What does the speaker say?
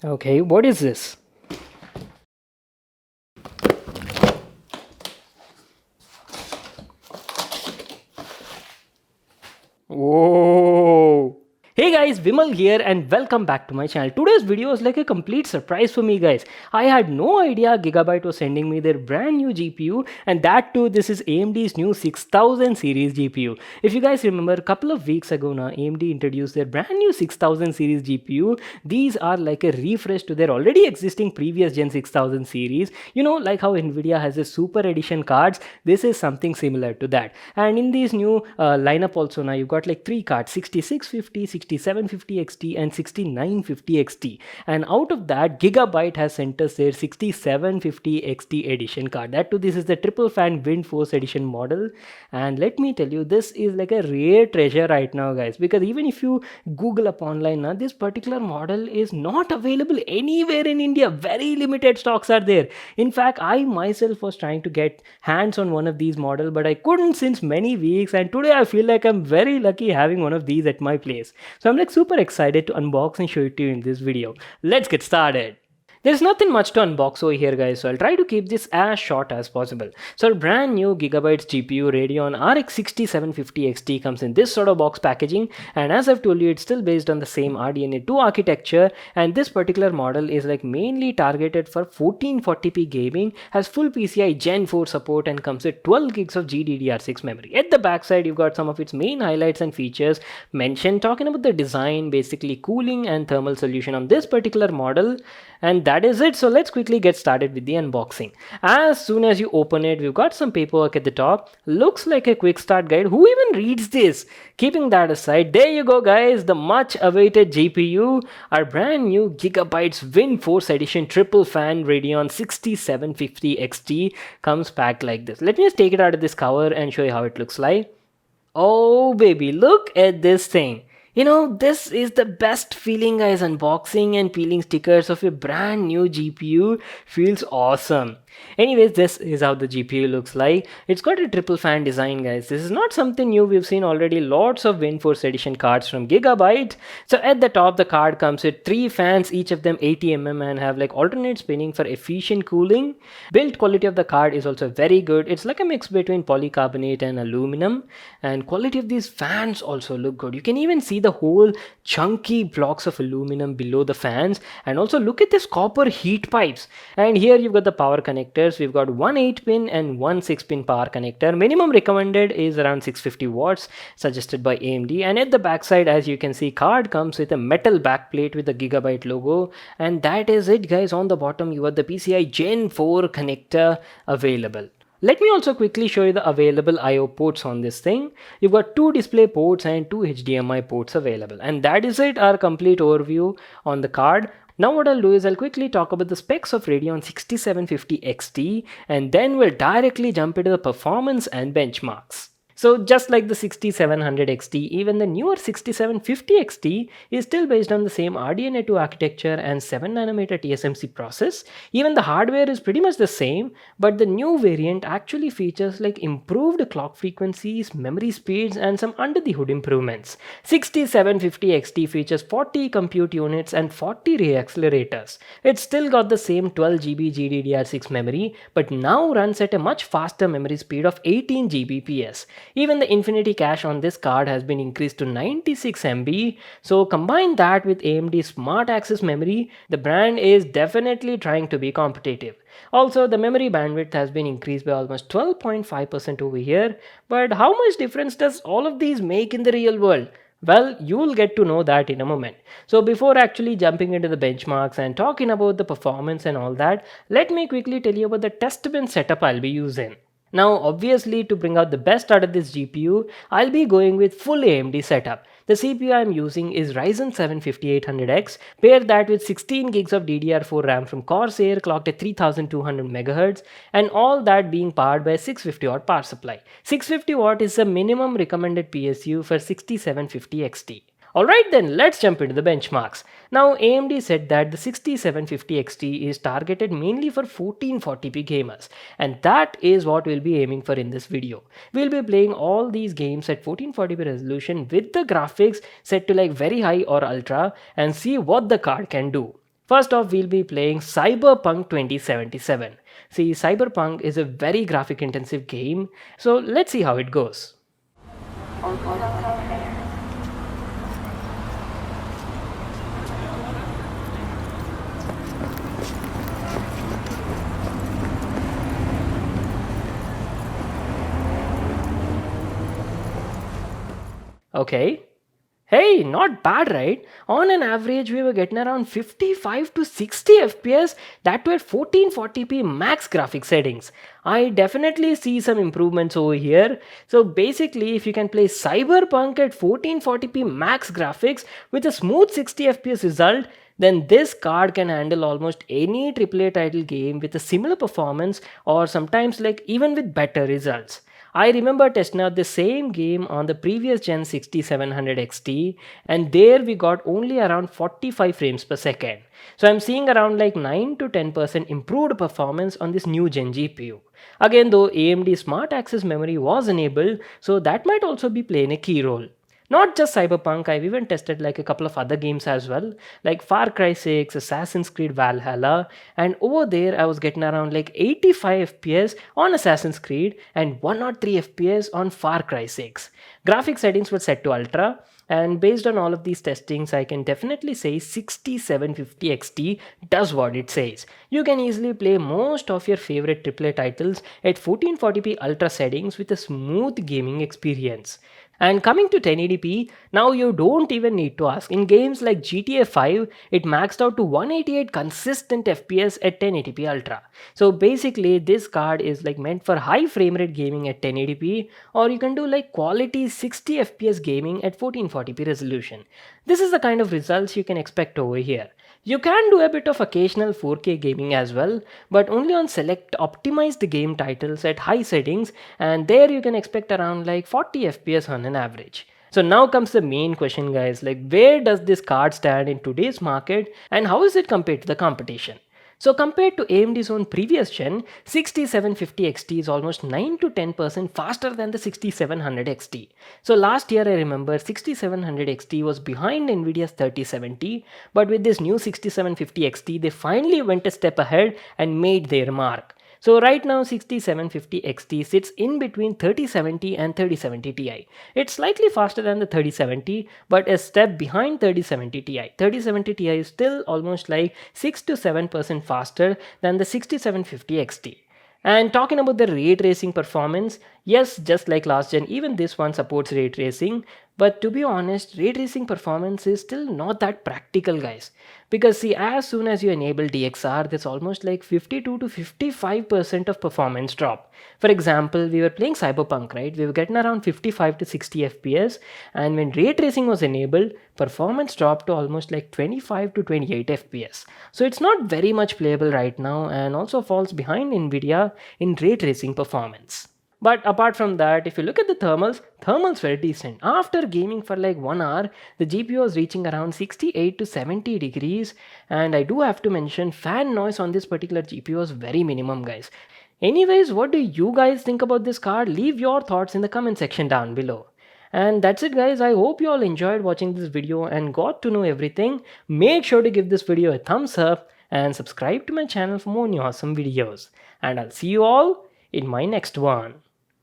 Okay, what is this? Whoa! Hey guys, Vimal here and welcome back to my channel. Today's video is like a complete surprise for me guys. I had no idea Gigabyte was sending me their brand new GPU, and that too this is AMD's new 6000 series GPU. If you guys remember a couple of weeks ago now AMD introduced their brand new 6000 series GPU. These are like a refresh to their already existing previous Gen 6000 series. You know, like how Nvidia has a super edition cards, this is something similar to that. And in these new lineup also now you've got like three cards: 6650, 6750 XT and 6950 XT. And out of that, Gigabyte has sent us their 6750 XT edition card. That too, this is the triple fan wind force edition model. And let me tell you, this is like a rare treasure right now guys, because even if you Google up online now, this particular model is not available anywhere in India. Very limited stocks are there. In fact, I myself was trying to get hands on one of these model, but I couldn't since many weeks, and today I feel like I'm very lucky having one of these at my place. So I'm like super excited to unbox and show it to you in this video. Let's get started. There's nothing much to unbox over here guys, so I'll try to keep this as short as possible. So our brand new Gigabyte GPU Radeon RX 6750 XT comes in this sort of box packaging, and as I've told you, it's still based on the same RDNA 2 architecture, and this particular model is like mainly targeted for 1440p gaming, has full PCI Gen 4 support and comes with 12 gigs of GDDR6 memory. At the backside you've got some of its main highlights and features mentioned, talking about the design, basically cooling and thermal solution on this particular model, and that is it. So let's quickly get started with the unboxing. As soon as you open it, we've got some paperwork at the top. Looks like a quick start guide. Who even reads this? Keeping that aside, there you go guys, the much awaited GPU, our brand new Gigabyte's Wind Force Edition triple fan Radeon 6750 XT comes packed like this. Let me just take it out of this cover and show you how it looks like. Oh baby, look at this thing. You know, this is the best feeling guys. Unboxing and peeling stickers of a brand new GPU feels awesome. Anyways, this is how the GPU looks like. It's got a triple fan design guys. This is not something new. We've seen already lots of WindForce edition cards from Gigabyte. So at the top the card comes with three fans, each of them 80 and have like alternate spinning for efficient cooling. Build quality of the card is also very good. It's like a mix between polycarbonate and aluminum, and quality of these fans also look good. You can even see the whole chunky blocks of aluminum below the fans, and also look at this copper heat pipes. And here you've got the power connector. We've got one 8-pin and one 6-pin power connector. Minimum recommended is around 650 watts, suggested by AMD. And at the backside, as you can see, card comes with a metal backplate with the Gigabyte logo, and that is it guys. On the bottom you got the PCI Gen 4 connector available. Let me also quickly show you the available I/O ports on this thing. You've got two display ports and two HDMI ports available, and that is it, our complete overview on the card. Now what I'll do is I'll quickly talk about the specs of Radeon 6750 XT, and then we'll directly jump into the performance and benchmarks. So just like the 6700 XT, even the newer 6750 XT is still based on the same RDNA 2 architecture and 7nm TSMC process. Even the hardware is pretty much the same, but the new variant actually features like improved clock frequencies, memory speeds and some under the hood improvements. 6750 XT features 40 compute units and 40 reaccelerators. It's still got the same 12GB GDDR6 memory, but now runs at a much faster memory speed of 18 Gbps. Even the infinity cache on this card has been increased to 96 MB. So combine that with AMD Smart Access memory, the brand is definitely trying to be competitive. Also, the memory bandwidth has been increased by almost 12.5% over here. But how much difference does all of these make in the real world? Well, you'll get to know that in a moment. So before actually jumping into the benchmarks and talking about the performance and all that, let me quickly tell you about the test bench setup I'll be using. Now obviously, to bring out the best out of this GPU, I'll be going with full AMD setup. The CPU I'm using is Ryzen 7 5800X. Pair that with 16 gigs of DDR4 RAM from Corsair clocked at 3200 MHz, and all that being powered by a 650 watt power supply. 650 watt is the minimum recommended PSU for 6750 XT. Alright then, let's jump into the benchmarks. Now AMD said that the 6750 XT is targeted mainly for 1440p gamers, and that is what we'll be aiming for in this video. We'll be playing all these games at 1440p resolution with the graphics set to like very high or ultra and see what the card can do. First off, we'll be playing Cyberpunk 2077. See, Cyberpunk is a very graphic intensive game, so let's see how it goes. Okay. Hey, not bad, right? On an average, we were getting around 55 to 60 FPS, that were 1440p max graphic settings. I definitely see some improvements over here. So basically, if you can play Cyberpunk at 1440p max graphics with a smooth 60 FPS result, then this card can handle almost any AAA title game with a similar performance, or sometimes like even with better results. I remember testing out the same game on the previous gen 6700 XT, and there we got only around 45 frames per second. So I'm seeing around like 9 to 10% improved performance on this new gen GPU. Again, though, AMD Smart Access Memory was enabled, so that might also be playing a key role. Not just Cyberpunk, I've even tested like a couple of other games as well, like Far Cry 6, Assassin's Creed Valhalla, and over there I was getting around like 85 FPS on Assassin's Creed and 103 FPS on Far Cry 6. Graphic settings were set to ultra, and based on all of these testings, I can definitely say 6750 XT does what it says. You can easily play most of your favorite AAA titles at 1440p ultra settings with a smooth gaming experience. And coming to 1080p, now you don't even need to ask. In games like GTA 5, it maxed out to 188 consistent FPS at 1080p Ultra. So basically, this card is like meant for high frame rate gaming at 1080p, or you can do like quality 60 FPS gaming at 1440p resolution. This is the kind of results you can expect over here. You can do a bit of occasional 4K gaming as well, but only on select optimized game titles at high settings, and there you can expect around like 40 FPS on an average. So now comes the main question, guys, like where does this card stand in today's market and how is it compared to the competition? So compared to AMD's own previous gen, 6750 XT is almost 9 to 10% faster than the 6700 XT. So last year I remember 6700 XT was behind Nvidia's 3070, but with this new 6750 XT they finally went a step ahead and made their mark. So right now 6750 XT sits in between 3070 and 3070 Ti. It's slightly faster than the 3070 but a step behind 3070 Ti. 3070 Ti is still almost like 6 to 7% faster than the 6750 XT. And talking about the ray tracing performance, yes, just like last gen, even this one supports ray tracing. But to be honest, ray tracing performance is still not that practical, guys. Because see, as soon as you enable DXR, there's almost like 52 to 55% of performance drop. For example, we were playing Cyberpunk, right? We were getting around 55 to 60 FPS. And when ray tracing was enabled, performance dropped to almost like 25 to 28 FPS. So it's not very much playable right now and also falls behind Nvidia in ray tracing performance. But apart from that, if you look at the thermals were decent. After gaming for like 1 hour, the GPU was reaching around 68 to 70 degrees. And I do have to mention, fan noise on this particular GPU was very minimum, guys. Anyways, what do you guys think about this card? Leave your thoughts in the comment section down below. And that's it, guys. I hope you all enjoyed watching this video and got to know everything. Make sure to give this video a thumbs up and subscribe to my channel for more new awesome videos. And I'll see you all in my next one.